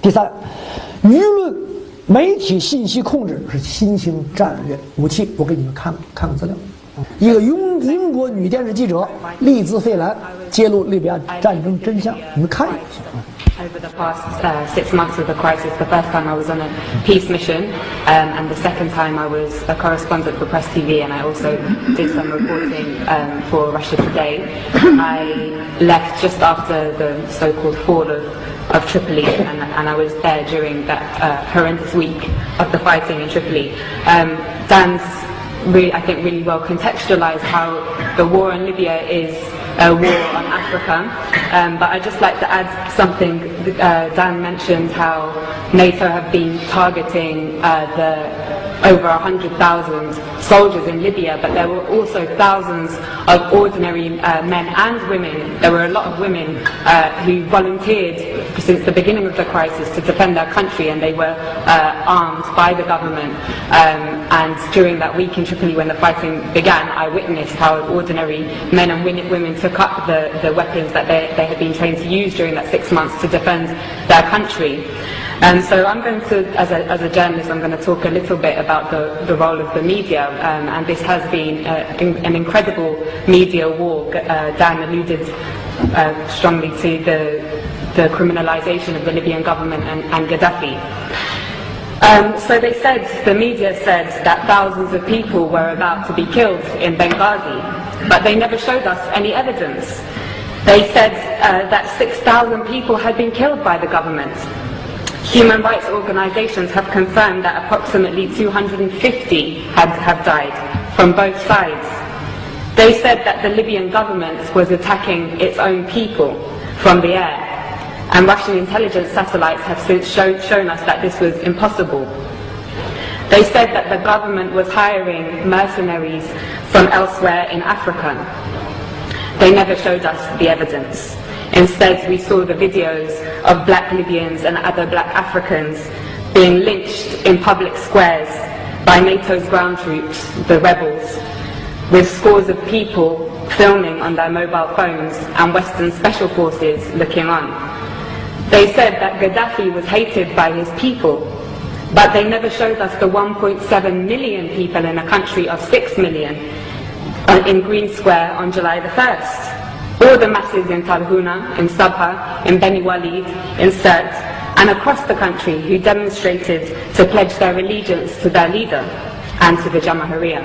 第三，舆论媒体信息控制是新兴战略武器。我给你们看个资料，一个英国女电视记者利兹费兰揭露利比亚战争真相，你们看一下。Over the past 6 months of the crisis, the first time I was on a peace mission, and the second time I was a correspondent for Press TV, and I also did some reporting for Russia Today. I left just after the so-called fall of Tripoli, and I was there during that horrendous week of the fighting in Tripoli. Dan's I think really well contextualized how the war in Libya is a war on Africa, but I'd just like to add something. Dan mentioned how NATO have been targeting over 100,000 soldiers in Libya, but there were also thousands of ordinary men and women. There were a lot of women who volunteered since the beginning of the crisis to defend their country, and they were armed by the government. And during that week in Tripoli when the fighting began, I witnessed how ordinary men and women took up the weapons that they had been trained to use during that 6 months to defend their country. And so I'm going to, as a journalist, I'm going to talk a little bit about the role of the media, and this has been an incredible media war. Dan alluded strongly to the criminalization of the Libyan government and Gaddafi. So the media said that thousands of people were about to be killed in Benghazi, but they never showed us any evidence. They said that 6,000 people had been killed by the government. Human rights organizations have confirmed that approximately 250 have died from both sides. They said that the Libyan government was attacking its own people from the air, and Russian intelligence satellites have since shown us that this was impossible. They said that the government was hiring mercenaries from elsewhere in Africa. They never showed us the evidence. Instead, we saw the videos of black Libyans and other black Africans being lynched in public squares by NATO's ground troops, the rebels, with scores of people filming on their mobile phones and Western special forces looking on. They said that Gaddafi was hated by his people, but they never showed us the 1.7 million people in a country of 6 million in Green Square on July the 1st. Or the masses in Talhuna, in Sabha, in Beni Walid, in Sirte, and across the country who demonstrated to pledge their allegiance to their leader and to the Jamahiriya.